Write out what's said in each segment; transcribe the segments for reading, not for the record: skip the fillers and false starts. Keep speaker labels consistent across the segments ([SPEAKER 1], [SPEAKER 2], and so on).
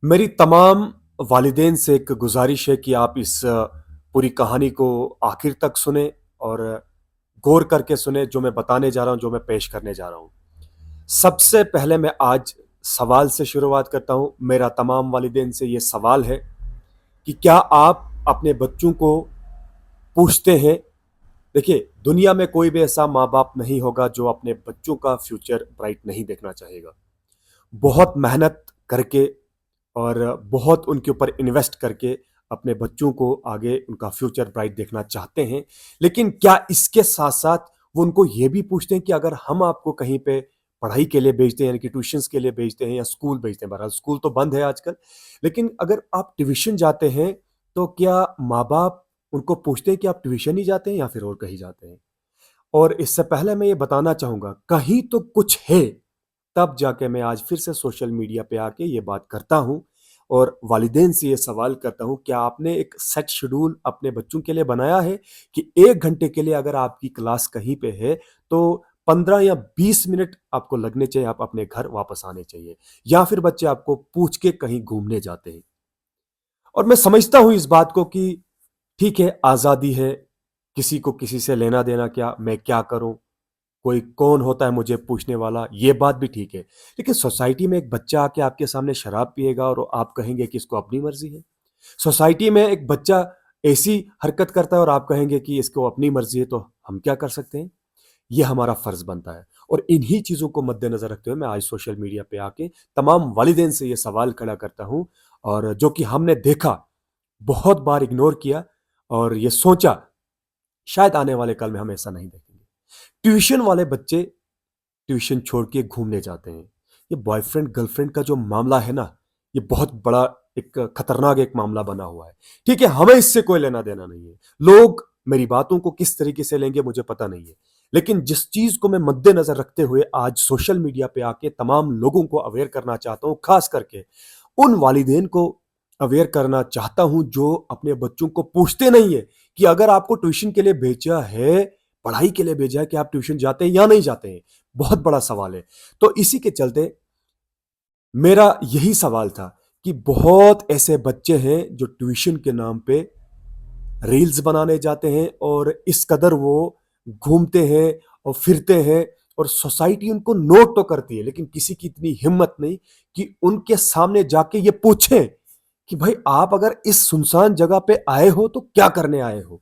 [SPEAKER 1] मेरी तमाम वालिदैन से एक गुज़ारिश है कि आप इस पूरी कहानी को आखिर तक सुनें और गौर करके सुनें जो मैं बताने जा रहा हूँ, जो मैं पेश करने जा रहा हूँ। सबसे पहले मैं आज सवाल से शुरुआत करता हूँ। मेरा तमाम वालिदैन से ये सवाल है कि क्या आप अपने बच्चों को पूछते हैं। देखिए, दुनिया में कोई भी ऐसा माँ-बाप नहीं होगा जो अपने बच्चों का फ्यूचर ब्राइट नहीं देखना चाहेगा। बहुत मेहनत करके और बहुत उनके ऊपर इन्वेस्ट करके अपने बच्चों को आगे उनका फ्यूचर ब्राइट देखना चाहते हैं। लेकिन क्या इसके साथ-साथ वो उनको ये भी पूछते हैं कि अगर हम आपको कहीं पे पढ़ाई के लिए भेजते हैं, यानी कि ट्यूशन्स के लिए भेजते हैं या स्कूल भेजते हैं, बहरहाल स्कूल तो बंद है आजकल। लेकिन अगर आप ट्यूशन जाते हैं, तो क्या माँ-बाप उनको पूछते हैं कि आप ट्यूशन ही जाते हैं या फिर और कहीं जाते हैं? और इससे पहले मैं ये बताना चाहूँगा, कहीं तो कुछ है, तब जाके मैं आज फिर से सोशल मीडिया पे आके ये बात करता हूँ और वालिदैन से ये सवाल करता हूँ, क्या आपने एक सेट शेड्यूल अपने बच्चों के लिए बनाया है कि 1 घंटे के लिए अगर आपकी क्लास कहीं पे है, तो 15 या 20 मिनट आपको लगने चाहिए, आप अपने घर वापस आने चाहिए। या फिर बच्चे आपको पूछ के कहीं घूमने जाते हैं। और मैं समझता हूँ इस बात को कि ठीक है, आज़ादी है, किसी को किसी से लेना-देना क्या, मैं क्या करूँ? कोई कौन होता है मुझे पूछने वाला, ये बात भी ठीक है। लेकिन सोसाइटी में एक बच्चा आके आपके सामने शराब पिएगा और आप कहेंगे कि इसको अपनी मर्ज़ी है। सोसाइटी में एक बच्चा ऐसी हरकत करता है और आप कहेंगे कि इसको अपनी मर्ज़ी है, तो हम क्या कर सकते हैं? ये हमारा फ़र्ज़ बनता है। और इन्हीं चीज़ों को मद्देनज़र रखते हुए मैं आज सोशल मीडिया पे आके तमाम वालिदैन से ये सवाल खड़ा करता हूँ और जो कि हमने देखा, बहुत बार इग्नोर किया और ये सोचा, शायद आने वाले कल में हम ऐसा नहीं देखेंगे। ट्यूशन वाले बच्चे ट्यूशन छोड़ के घूमने जाते हैं। ये बॉयफ्रेंड गर्लफ्रेंड का जो मामला है ना, ये बहुत बड़ा एक खतरनाक एक मामला बना हुआ है। ठीक है, हमें इससे कोई लेना-देना नहीं है। लोग मेरी बातों को किस तरीके से लेंगे मुझे पता नहीं है। लेकिन जिस चीज़ को मैं मद्देनज़र रखते हुए आज सोशल मीडिया पे आके तमाम लोगों को अवेयर करना चाहता हूँ, ख़ास करके उन वालिदैन को अवेयर करना चाहता हूँ जो अपने बच्चों को पूछते नहीं है कि अगर आपको ट्यूशन के लिए भेजा है, पढ़ाई के लिए भेजा है, कि आप ट्यूशन जाते हैं या नहीं जाते हैं? बहुत बड़ा सवाल है। तो इसी के चलते मेरा यही सवाल था कि बहुत ऐसे बच्चे हैं जो ट्यूशन के नाम पे रील्स बनाने जाते हैं और इस कदर वो घूमते हैं और फिरते हैं और सोसाइटी उनको नोट तो करती है, लेकिन किसी की इतनी हिम्मत नहीं कि उनके सामने जाके ये पूछें कि भाई आप अगर इस सुनसान जगह पे आए हो तो क्या करने आए हो?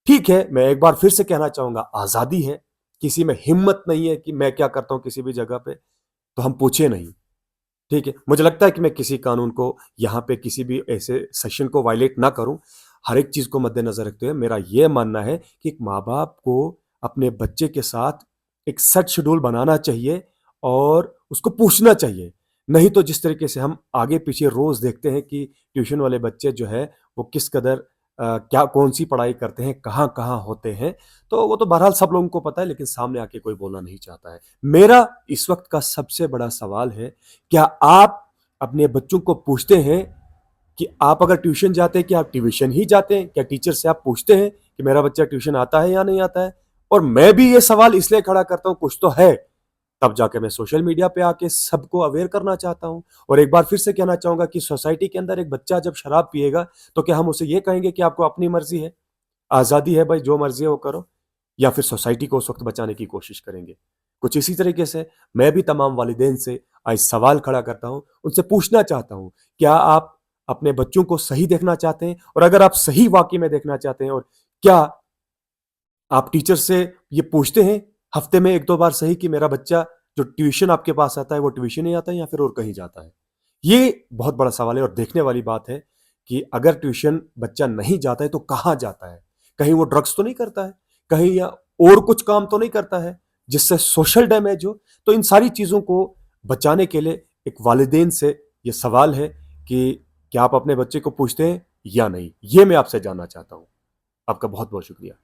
[SPEAKER 1] ठीक है, मैं एक बार फिर से कहना चाहूँगा, आज़ादी है, किसी में हिम्मत नहीं है कि मैं क्या करता हूँ किसी भी जगह पे, तो हम पूछे नहीं, ठीक है? मुझे लगता है कि मैं किसी कानून को यहाँ पे किसी भी ऐसे सेक्शन को वायलेट ना करूँ। हर एक चीज़ को मद्देनज़र रखते हुए मेरा ये मानना है कि एक माँ-बाप को अपने बच्चे के साथ एक सेट शेड्यूल बनाना चाहिए और उसको पूछना चाहिए। नहीं तो जिस तरीके से हम आगे-पीछे रोज़ देखते हैं कि ट्यूशन वाले बच्चे जो है, वो किस कदर क्या कौन-सी पढ़ाई करते हैं, कहाँ-कहाँ होते हैं, तो वो तो बहरहाल सब लोगों को पता है, लेकिन सामने आके कोई बोलना नहीं चाहता है। मेरा इस वक़्त का सबसे बड़ा सवाल है, क्या आप अपने बच्चों को पूछते हैं कि आप अगर ट्यूशन जाते हैं, क्या आप ट्यूशन ही जाते हैं? क्या टीचर से आप पूछते हैं कि मेरा बच्चा ट्यूशन आता है या नहीं आता है? और मैं भी ये सवाल इसलिए खड़ा करता हूँ, कुछ तो है, तब जाके मैं सोशल मीडिया पे आके सबको अवेयर करना चाहता हूँ। और एक बार फिर से कहना चाहूँगा कि सोसाइटी के अंदर एक बच्चा जब शराब पिएगा, तो क्या हम उसे ये कहेंगे कि आपको अपनी मर्ज़ी है? आज़ादी है भाई, जो मर्ज़ी है वो करो, या फिर सोसाइटी को उस वक़्त बचाने की कोशिश करेंगे? कुछ इसी तरीके से मैं भी तमाम वालिदैन से आज सवाल खड़ा करता हूँ, उनसे पूछना चाहता हूँ, क्या आप अपने बच्चों को सही देखना चाहते हैं? और अगर आप सही वाक़ई में देखना चाहते हैं, और क्या आप टीचर से ये पूछते हैं हफ़्ते में 1-2 बार सही कि मेरा बच्चा जो ट्यूशन आपके पास आता है, वो ट्यूशन ही आता है या फिर और कहीं जाता है? ये बहुत बड़ा सवाल है और देखने वाली बात है कि अगर ट्यूशन बच्चा नहीं जाता है तो कहाँ जाता है? कहीं वो ड्रग्स तो नहीं करता है? कहीं या और कुछ काम तो नहीं करता है, जिससे सोशल डैमेज हो? तो इन सारी चीज़ों को बचाने के लिए एक वालिदैन से ये सवाल है कि क्या आप अपने बच्चे को पूछते हैं या नहीं? ये मैं आपसे जानना चाहता हूँ। आपका बहुत-बहुत शुक्रिया।